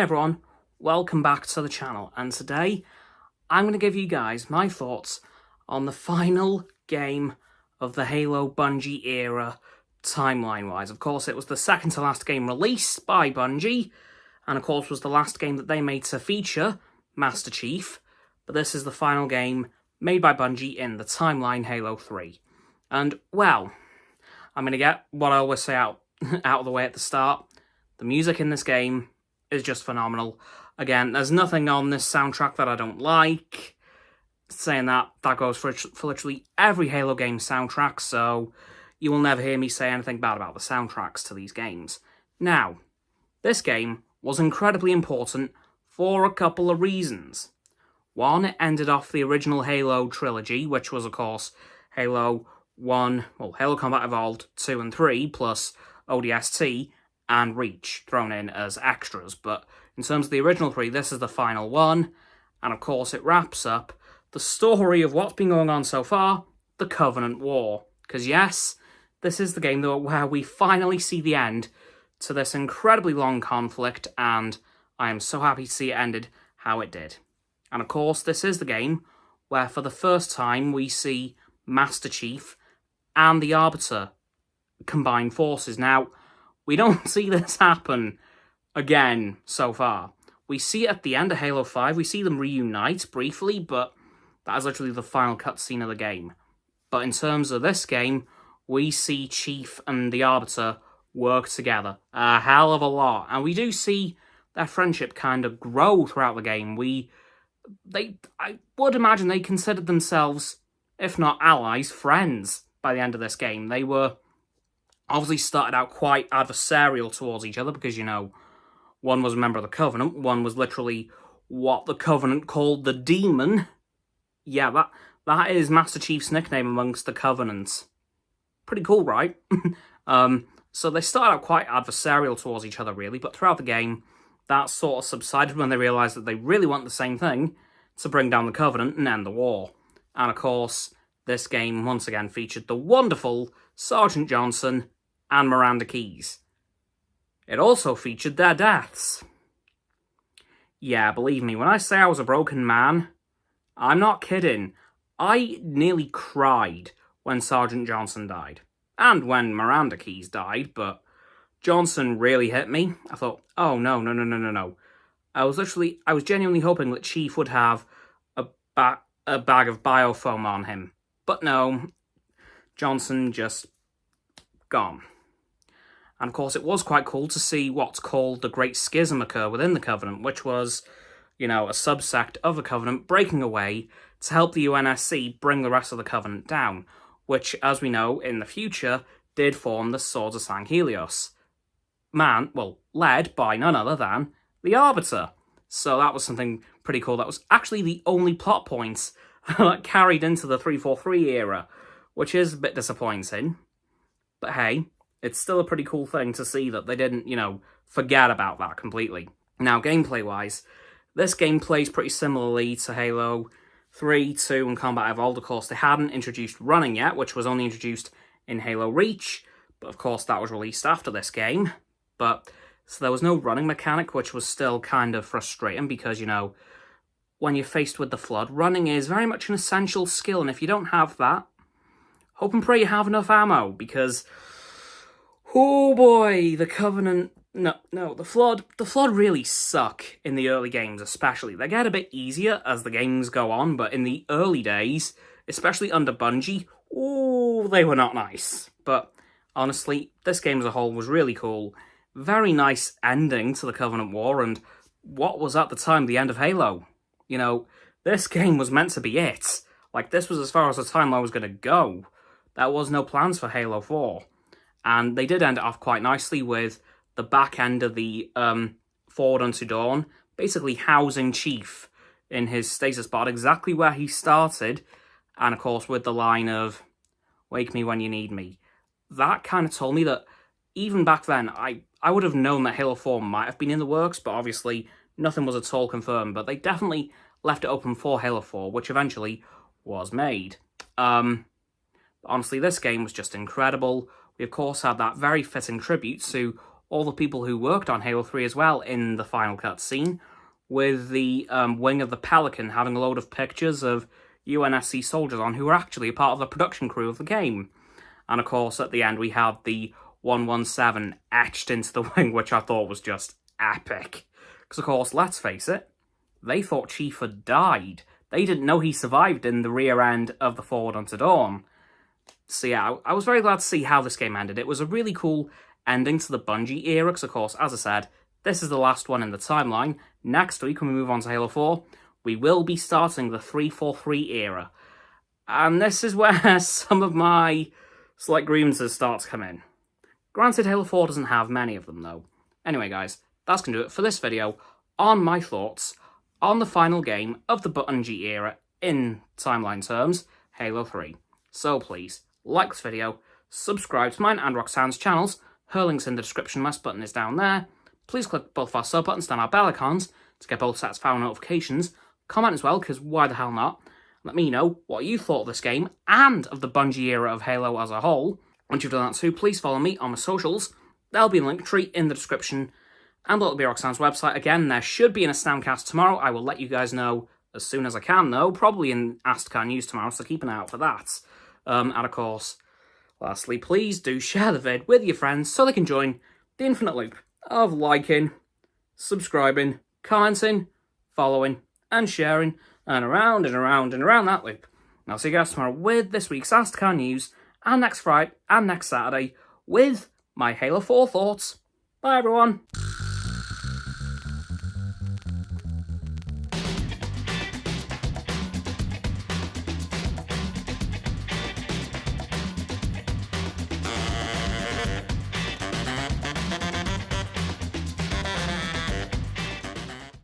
everyone, welcome back to the channel, and today I'm going to give you guys my thoughts on the final game of the Halo Bungie era timeline-wise. Of course, it was the second to last game released by Bungie, and of course was the last game that they made to feature Master Chief, but this is the final game made by Bungie in the timeline Halo 3. And, well, I'm going to get what I always say out of the way at the start. The music in this game is just phenomenal. Again, there's nothing on this soundtrack that I don't like. Saying that goes for literally every Halo game soundtrack, so you will never hear me say anything bad about the soundtracks to these games. Now, this game was incredibly important for a couple of reasons. One, it ended off the original Halo trilogy, which was, of course, Halo 1, Halo Combat Evolved 2 and 3, plus ODST, and Reach thrown in as extras, but in terms of the original 3, this is the final one, and of course it wraps up the story of what's been going on so far, the Covenant War. Because yes, this is the game where we finally see the end to this incredibly long conflict, and I am so happy to see it ended how it did. And of course, this is the game where for the first time we see Master Chief and the Arbiter combine forces. Now, we don't see this happen again so far. We see it at the end of Halo 5, we see them reunite briefly, but that is literally the final cutscene of the game. But in terms of this game, we see Chief and the Arbiter work together a hell of a lot, and we do see their friendship kind of grow throughout the game. I would imagine they considered themselves, if not allies, friends by the end of this game. They were obviously started out quite adversarial towards each other because, you know, one was a member of the Covenant, one was literally what the Covenant called the Demon. Yeah, that is Master Chief's nickname amongst the Covenants. Pretty cool, right? So they started out quite adversarial towards each other, really, but throughout the game, that sort of subsided when they realised that they really want the same thing, to bring down the Covenant and end the war. And of course, this game once again featured the wonderful Sergeant Johnson and Miranda Keyes. It also featured their deaths. Yeah, believe me, when I say I was a broken man, I'm not kidding. I nearly cried when Sergeant Johnson died. And when Miranda Keyes died, but Johnson really hit me. I thought, oh no. I was genuinely hoping that Chief would have a bag of biofoam on him. But no, Johnson just gone. And of course, it was quite cool to see what's called the Great Schism occur within the Covenant, which was, you know, a subsect of the Covenant breaking away to help the UNSC bring the rest of the Covenant down, which, as we know, in the future, did form the Swords of San Helios. Led by none other than the Arbiter. So that was something pretty cool. That was actually the only plot point that carried into the 343 era, which is a bit disappointing. But hey, it's still a pretty cool thing to see that they didn't, you know, forget about that completely. Now, gameplay-wise, this game plays pretty similarly to Halo 3, 2, and Combat Evolved. Of course, they hadn't introduced running yet, which was only introduced in Halo Reach, but of course that was released after this game. So there was no running mechanic, which was still kind of frustrating because, you know, when you're faced with the Flood, running is very much an essential skill, and if you don't have that, hope and pray you have enough ammo, because, oh boy, the Covenant, the Flood really suck in the early games especially. They get a bit easier as the games go on, but in the early days, especially under Bungie, ooh, they were not nice. But honestly, this game as a whole was really cool. Very nice ending to the Covenant War, and what was at the time the end of Halo. You know, this game was meant to be it. Like, this was as far as the timeline was going to go. There was no plans for Halo 4. And they did end it off quite nicely with the back end of the Forward Unto Dawn, basically housing Chief in his stasis pod exactly where he started, and of course with the line of, "Wake me when you need me." That kind of told me that even back then, I would have known that Halo 4 might have been in the works, but obviously nothing was at all confirmed. But they definitely left it open for Halo 4, which eventually was made. Honestly, this game was just incredible. We, of course, had that very fitting tribute to all the people who worked on Halo 3 as well in the final cutscene, with the wing of the Pelican having a load of pictures of UNSC soldiers on who were actually a part of the production crew of the game. And of course, at the end, we had the 117 etched into the wing, which I thought was just epic. Because, of course, let's face it, they thought Chief had died. They didn't know he survived in the rear end of the Forward Unto Dawn. So yeah, I was very glad to see how this game ended. It was a really cool ending to the Bungie era, because, of course, as I said, this is the last one in the timeline. Next week, when we move on to Halo 4, we will be starting the 343 era. And this is where some of my slight grievances start to come in. Granted, Halo 4 doesn't have many of them, though. Anyway, guys, that's going to do it for this video on my thoughts on the final game of the Bungie era in timeline terms, Halo 3. So please, like this video, subscribe to mine and Roxanne's channels. Her link's in the description, my button is down there. Please click both of our sub buttons and our bell icons to get both sets of our notifications. Comment as well, because why the hell not? Let me know what you thought of this game and of the Bungie era of Halo as a whole. Once you've done that too, please follow me on my socials. There'll be a link tree in the description. And there'll be Roxanne's website. Again, there should be an Astoundcast tomorrow. I will let you guys know as soon as I can, though. Probably in Astcar News tomorrow, so keep an eye out for that. And of course, lastly, please do share the vid with your friends so they can join the infinite loop of liking, subscribing, commenting, following, and sharing, and around and around and around that loop. And I'll see you guys tomorrow with this week's Astcar News, and next Friday and next Saturday with my Halo 4 thoughts. Bye, everyone.